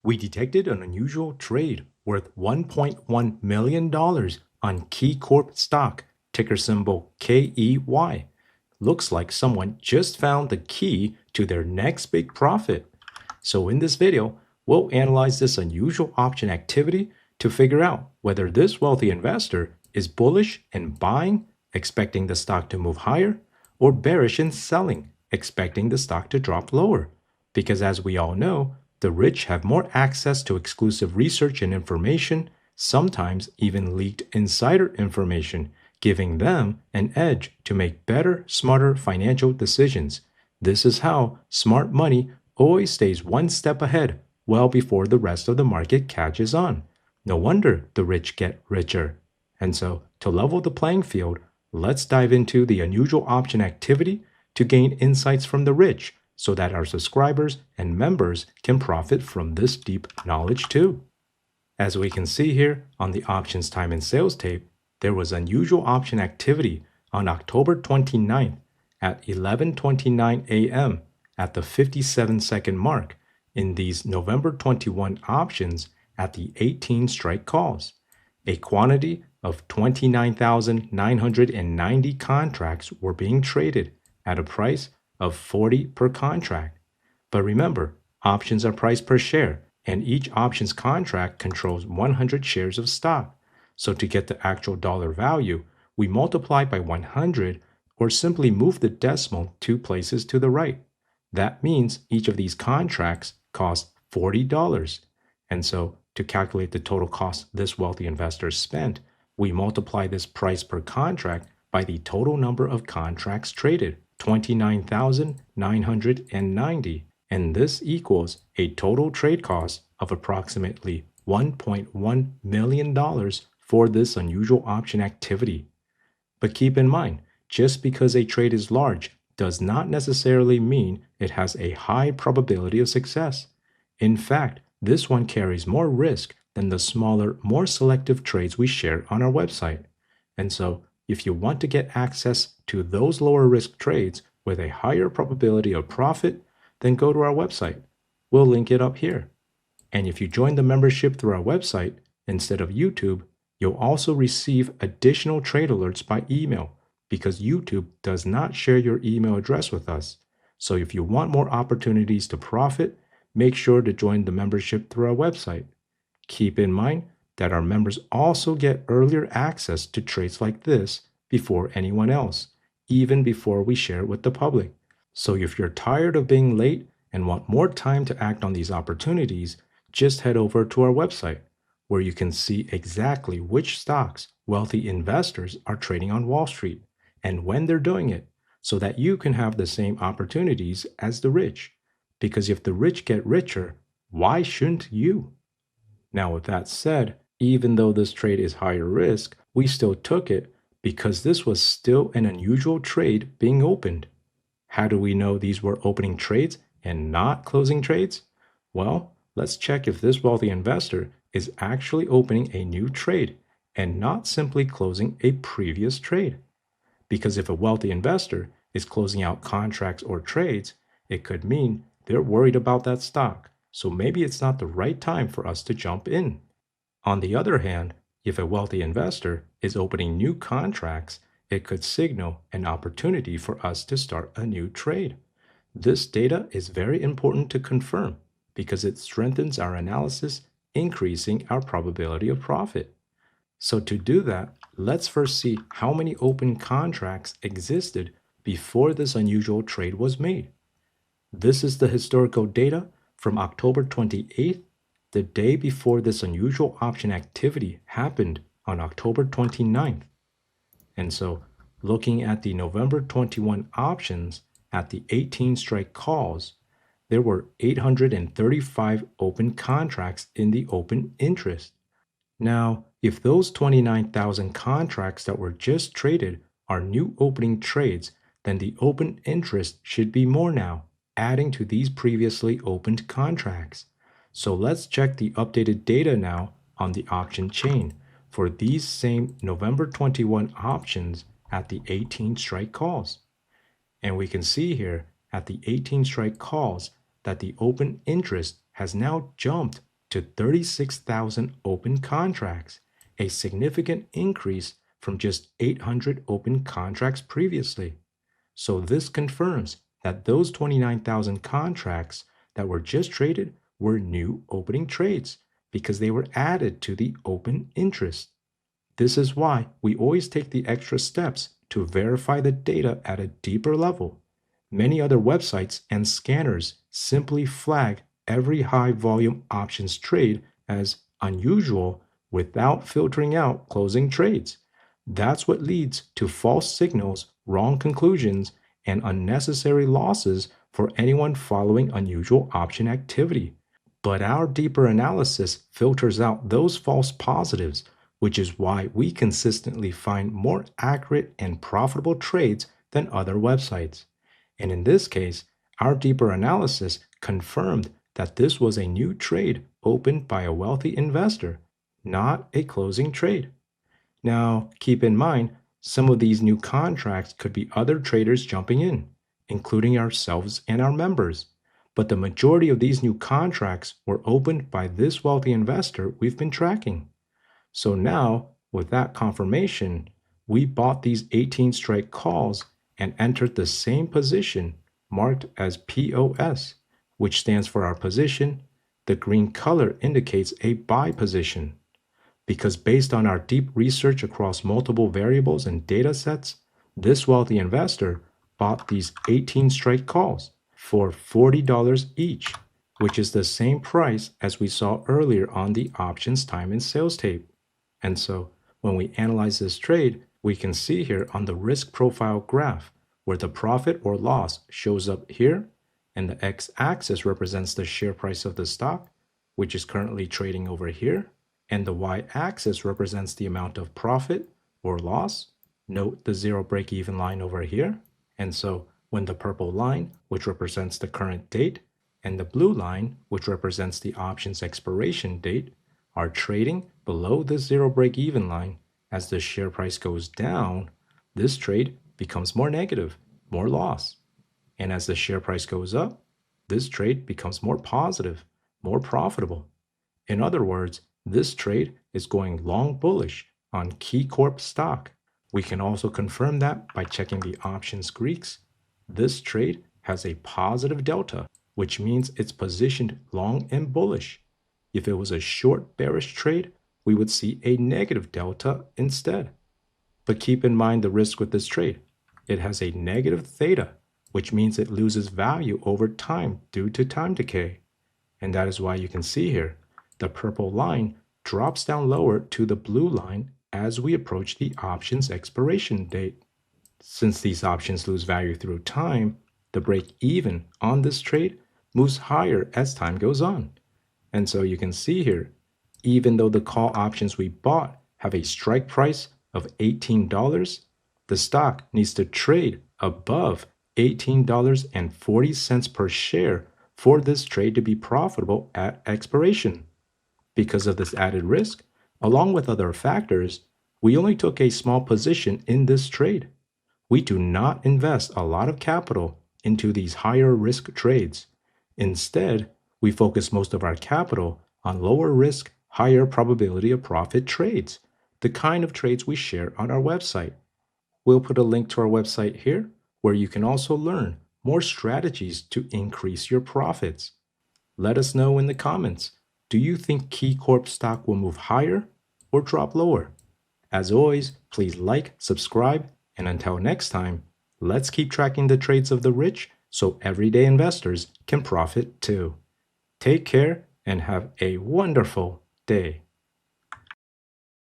we detected an unusual trade worth $1.1 million on KeyCorp stock, ticker symbol KEY. Looks like someone just found the key to their next big profit. So in this video, we'll analyze this unusual option activity to figure out whether this wealthy investor is bullish in buying, expecting the stock to move higher, or bearish in selling, expecting the stock to drop lower. Because as we all know, the rich have more access to exclusive research and information, sometimes even leaked insider information, giving them an edge to make better, smarter financial decisions. This is how smart money always stays one step ahead, well before the rest of the market catches on. No wonder the rich get richer. And so, to level the playing field, let's dive into the unusual option activity to gain insights from the rich so that our subscribers and members can profit from this deep knowledge too. As we can see here on the options time and sales tape, there was unusual option activity on October 29th at 11:29 a.m. at the 57-second mark in these November 21 options at the 18 strike calls. A quantity of 29,990 contracts were being traded at a price of 40 per contract. But remember, options are priced per share, and each options contract controls 100 shares of stock. So to get the actual dollar value, we multiply by 100 or simply move the decimal 2 places to the right. That means each of these contracts cost $40. And so to calculate the total cost this wealthy investor spent, we multiply this price per contract by the total number of contracts traded, 29,990, and this equals a total trade cost of approximately $1.1 million for this unusual option activity. But keep in mind, just because a trade is large does not necessarily mean it has a high probability of success. In fact, this one carries more risk than the smaller, more selective trades we share on our website. And so, if you want to get access to those lower risk trades with a higher probability of profit, then go to our website. We'll link it up here. And if you join the membership through our website instead of YouTube, you'll also receive additional trade alerts by email because YouTube does not share your email address with us. So if you want more opportunities to profit, make sure to join the membership through our website. Keep in mind that our members also get earlier access to trades like this before anyone else, even before we share it with the public. So if you're tired of being late and want more time to act on these opportunities, just head over to our website, where you can see exactly which stocks wealthy investors are trading on Wall Street and when they're doing it, so that you can have the same opportunities as the rich. Because if the rich get richer, why shouldn't you? Now, with that said, even though this trade is higher risk, we still took it because this was still an unusual trade being opened. How do we know these were opening trades and not closing trades? Well, let's check if this wealthy investor is actually opening a new trade and not simply closing a previous trade. Because if a wealthy investor is closing out contracts or trades, it could mean they're worried about that stock, so maybe it's not the right time for us to jump in. On the other hand, if a wealthy investor is opening new contracts, it could signal an opportunity for us to start a new trade. This data is very important to confirm because it strengthens our analysis, increasing our probability of profit. So to do that, let's first see how many open contracts existed before this unusual trade was made. This is the historical data from October 28th, the day before this unusual option activity happened on October 29th. And so, looking at the November 21 options at the 18 strike calls, there were 835 open contracts in the open interest. Now, if those 29,000 contracts that were just traded are new opening trades, then the open interest should be more now, adding to these previously opened contracts. So let's check the updated data now on the option chain for these same November 21 options at the 18 strike calls. And we can see here at the 18 strike calls that the open interest has now jumped to 36,000 open contracts, a significant increase from just 800 open contracts previously. So this confirms that those 29,000 contracts that were just traded were new opening trades because they were added to the open interest. This is why we always take the extra steps to verify the data at a deeper level. Many other websites and scanners simply flag every high volume options trade as unusual without filtering out closing trades. That's what leads to false signals, wrong conclusions, and unnecessary losses for anyone following unusual option activity. But our deeper analysis filters out those false positives, which is why we consistently find more accurate and profitable trades than other websites. And in this case, our deeper analysis confirmed that this was a new trade opened by a wealthy investor, not a closing trade. Now, keep in mind, some of these new contracts could be other traders jumping in, including ourselves and our members. But the majority of these new contracts were opened by this wealthy investor we've been tracking. So now, with that confirmation, we bought these 18 strike calls and entered the same position marked as POS, which stands for our position. The green color indicates a buy position. Because based on our deep research across multiple variables and data sets, this wealthy investor bought these 18 strike calls for $40 each, which is the same price as we saw earlier on the options time and sales tape. And so when we analyze this trade, we can see here on the risk profile graph where the profit or loss shows up here, and the x-axis represents the share price of the stock, which is currently trading over here, and the y-axis represents the amount of profit or loss. Note the zero break-even line over here. And so when the purple line, which represents the current date, and the blue line, which represents the option's expiration date, are trading below the zero break-even line, as the share price goes down, this trade becomes more negative, more loss. And as the share price goes up, this trade becomes more positive, more profitable. In other words, this trade is going long bullish on KeyCorp stock. We can also confirm that by checking the options Greeks. This trade has a positive delta, which means it's positioned long and bullish. If it was a short bearish trade, we would see a negative delta instead. But keep in mind the risk with this trade. It has a negative theta, which means it loses value over time due to time decay. And that is why you can see here, the purple line drops down lower to the blue line as we approach the option's expiration date. Since these options lose value through time, the break even on this trade moves higher as time goes on. And so you can see here, even though the call options we bought have a strike price of $18, the stock needs to trade above $18.40 per share for this trade to be profitable at expiration. Because of this added risk, along with other factors, we only took a small position in this trade. We do not invest a lot of capital into these higher risk trades. Instead, we focus most of our capital on lower risk, higher probability of profit trades, the kind of trades we share on our website. We'll put a link to our website here where you can also learn more strategies to increase your profits. Let us know in the comments. Do you think KeyCorp stock will move higher or drop lower? As always, please like, subscribe, and until next time, let's keep tracking the trades of the rich so everyday investors can profit too. Take care and have a wonderful day.